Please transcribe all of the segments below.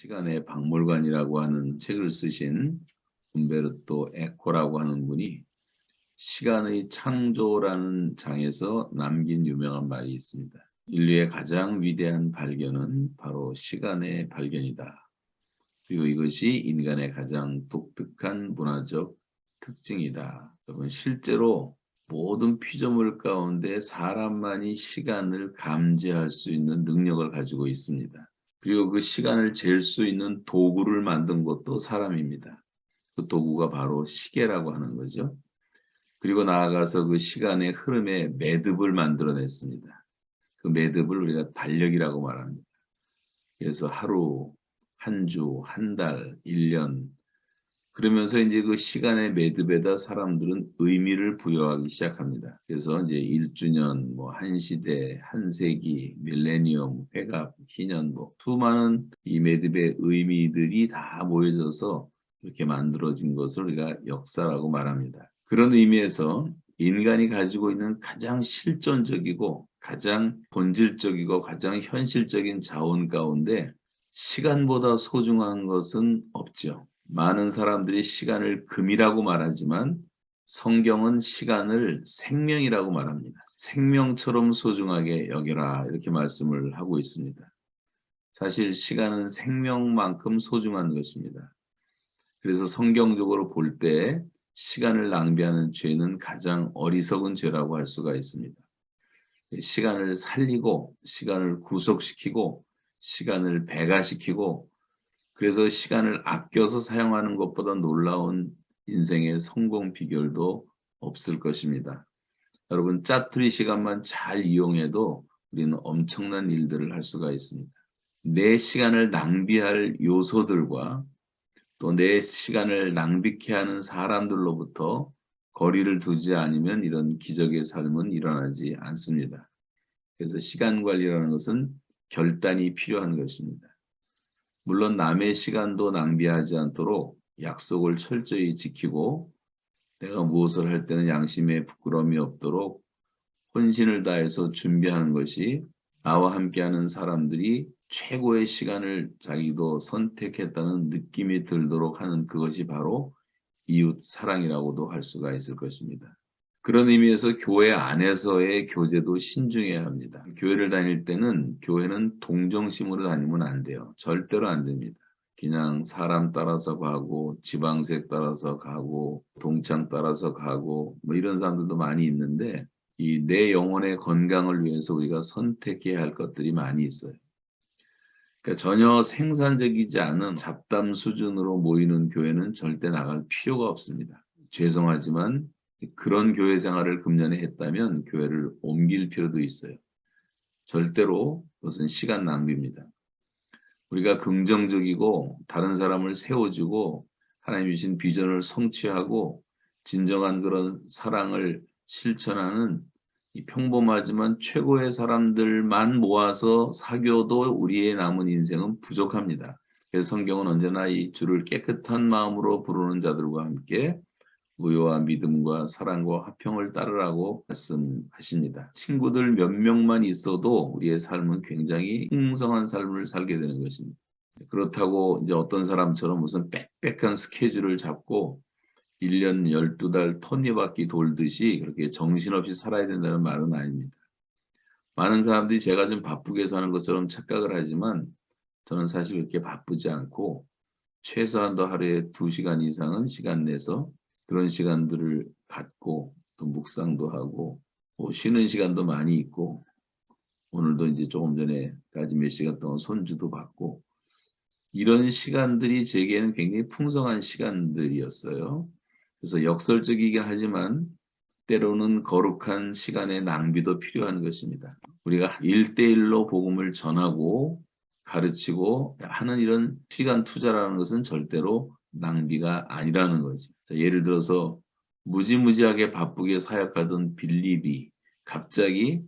시간의 박물관이라고 하는 책을 쓰신 umberto 에코라고 하는 분이 시간의 창조라는 장에서 남긴 유명한 말이 있습니다. 인류의 가장 위대한 발견은 바로 시간의 발견이다. 그리고 이것이 인간의 가장 독특한 문화적 특징이다. 여러분, 실제로 모든 피조물 가운데 사람만이 시간을 감지할 수 있는 능력을 가지고 있습니다. 그리고 그 시간을 잴 수 있는 도구를 만든 것도 사람입니다. 그 도구가 바로 시계라고 하는 거죠. 그리고 나아가서 그 시간의 흐름에 매듭을 만들어냈습니다. 그 매듭을 우리가 달력이라고 말합니다. 그래서 하루, 한 주, 한 달, 1년 그러면서 이제 그 시간의 매듭에다 사람들은 의미를 부여하기 시작합니다. 그래서 이제 1주년, 뭐 한 시대, 한 세기, 밀레니엄, 회갑, 희년, 뭐 수많은 이 매듭의 의미들이 다 모여져서 이렇게 만들어진 것을 우리가 역사라고 말합니다. 그런 의미에서 인간이 가지고 있는 가장 실존적이고 가장 본질적이고 가장 현실적인 자원 가운데 시간보다 소중한 것은 없죠. 많은 사람들이 시간을 금이라고 말하지만 성경은 시간을 생명이라고 말합니다. 생명처럼 소중하게 여겨라 이렇게 말씀을 하고 있습니다. 사실 시간은 생명만큼 소중한 것입니다. 그래서 성경적으로 볼 때 시간을 낭비하는 죄는 가장 어리석은 죄라고 할 수가 있습니다. 시간을 살리고 시간을 구속시키고 시간을 배가시키고 그래서 시간을 아껴서 사용하는 것보다 놀라운 인생의 성공 비결도 없을 것입니다. 여러분, 짜투리 시간만 잘 이용해도 우리는 엄청난 일들을 할 수가 있습니다. 내 시간을 낭비할 요소들과 또 내 시간을 낭비케 하는 사람들로부터 거리를 두지 않으면 이런 기적의 삶은 일어나지 않습니다. 그래서 시간 관리라는 것은 결단이 필요한 것입니다. 물론 남의 시간도 낭비하지 않도록 약속을 철저히 지키고 내가 무엇을 할 때는 양심에 부끄러움이 없도록 혼신을 다해서 준비하는 것이 나와 함께하는 사람들이 최고의 시간을 자기도 선택했다는 느낌이 들도록 하는 그것이 바로 이웃 사랑이라고도 할 수가 있을 것입니다. 그런 의미에서 교회 안에서의 교제도 신중해야 합니다. 교회를 다닐 때는 교회는 동정심으로 다니면 안 돼요. 절대로 안 됩니다. 그냥 사람 따라서 가고 지방색 따라서 가고 동창 따라서 가고 뭐 이런 사람들도 많이 있는데 이 내 영혼의 건강을 위해서 우리가 선택해야 할 것들이 많이 있어요. 그러니까 전혀 생산적이지 않은 잡담 수준으로 모이는 교회는 절대 나갈 필요가 없습니다. 죄송하지만 그런 교회 생활을 금년에 했다면 교회를 옮길 필요도 있어요. 절대로 그것은 시간 낭비입니다. 우리가 긍정적이고 다른 사람을 세워주고 하나님 주신 비전을 성취하고 진정한 그런 사랑을 실천하는 이 평범하지만 최고의 사람들만 모아서 사귀어도 우리의 남은 인생은 부족합니다. 그래서 성경은 언제나 이 주를 깨끗한 마음으로 부르는 자들과 함께 의와 믿음과 사랑과 화평을 따르라고 말씀하십니다. 친구들 몇 명만 있어도 우리의 삶은 굉장히 풍성한 삶을 살게 되는 것입니다. 그렇다고 이제 어떤 사람처럼 무슨 빽빽한 스케줄을 잡고 1년 12달 톱니바퀴 돌듯이 그렇게 정신없이 살아야 된다는 말은 아닙니다. 많은 사람들이 제가 좀 바쁘게 사는 것처럼 착각을 하지만 저는 사실 그렇게 바쁘지 않고 최소한도 하루에 2시간 이상은 시간 내서 그런 시간들을 갖고 또 묵상도 하고 뭐 쉬는 시간도 많이 있고 오늘도 이제 조금 전에까지 몇 시간 동안 손주도 받고 이런 시간들이 제게는 굉장히 풍성한 시간들이었어요. 그래서 역설적이긴 하지만 때로는 거룩한 시간의 낭비도 필요한 것입니다. 우리가 1대1로 복음을 전하고 가르치고 하는 이런 시간 투자라는 것은 절대로 낭비가 아니라는 거죠. 예를 들어서 무지무지하게 바쁘게 사역하던 빌립이 갑자기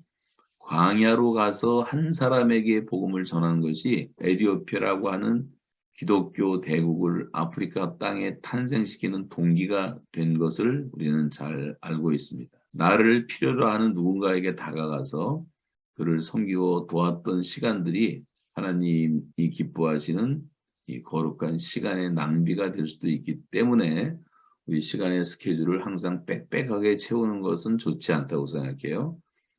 광야로 가서 한 사람에게 복음을 전하는 것이 에티오피아라고 하는 기독교 대국을 아프리카 땅에 탄생시키는 동기가 된 것을 우리는 잘 알고 있습니다. 나를 필요로 하는 누군가에게 다가가서 그를 섬기고 도왔던 시간들이 하나님이 기뻐하시는 이 거룩한 시간의 낭비가 될 수도 있기 때문에 우리 시간의 스케줄을 항상 빽빽하게 채우는 것은 좋지 않다고 생각해요.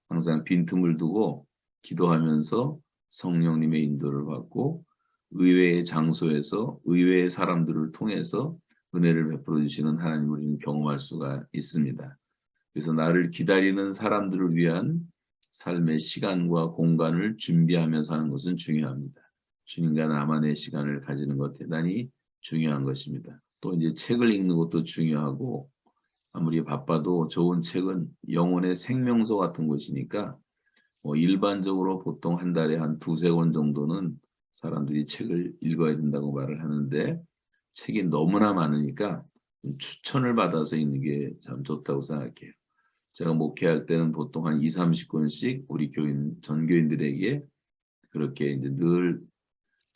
항상 빈틈을 두고 기도하면서 성령님의 인도를 받고 의외의 장소에서 의외의 사람들을 통해서 은혜를 베풀어 주시는 하나님을 우리는 경험할 수가 있습니다. 그래서 나를 기다리는 사람들을 위한 삶의 시간과 공간을 준비하면서 하는 것은 중요합니다. 주님과 나만의 시간을 가지는 것 대단히 중요한 것입니다. 또 이제 책을 읽는 것도 중요하고 아무리 바빠도 좋은 책은 영혼의 생명소 같은 것이니까 일반적으로 보통 한 달에 한 두세 권 정도는 사람들이 책을 읽어야 된다고 말을 하는데 책이 너무나 많으니까 추천을 받아서 읽는 게 참 좋다고 생각해요. 제가 목회할 때는 보통 한 2, 30권씩 우리 교인, 전교인들에게 그렇게 이제 늘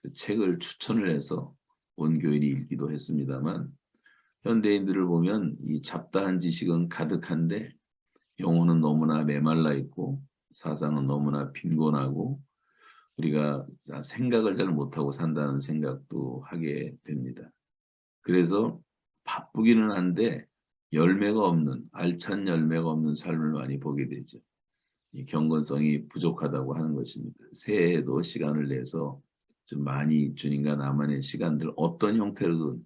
그 책을 추천을 해서 온 교인이 읽기도 했습니다만 현대인들을 보면 이 잡다한 지식은 가득한데 영혼은 너무나 메말라 있고 사상은 너무나 빈곤하고 우리가 생각을 잘 못하고 산다는 생각도 하게 됩니다. 그래서 바쁘기는 한데 열매가 없는 알찬 열매가 없는 삶을 많이 보게 되죠. 이 경건성이 부족하다고 하는 것입니다. 새해에도 시간을 내서 좀 많이 주님과 나만의 시간들 어떤 형태로든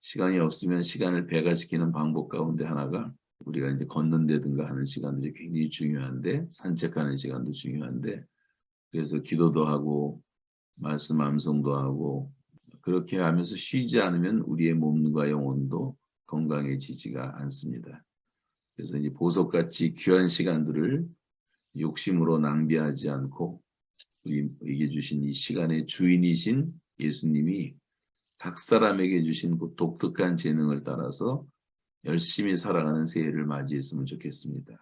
시간이 없으면 시간을 배가시키는 방법 가운데 하나가 우리가 이제 걷는다든가 하는 시간들이 굉장히 중요한데 산책하는 시간도 중요한데 그래서 기도도 하고 말씀 암송도 하고 그렇게 하면서 쉬지 않으면 우리의 몸과 영혼도 건강해지지가 않습니다. 그래서 이제 보석같이 귀한 시간들을 욕심으로 낭비하지 않고 우리에게 주신 이 시간의 주인이신 예수님이 각 사람에게 주신 그 독특한 재능을 따라서 열심히 살아가는 새해를 맞이했으면 좋겠습니다.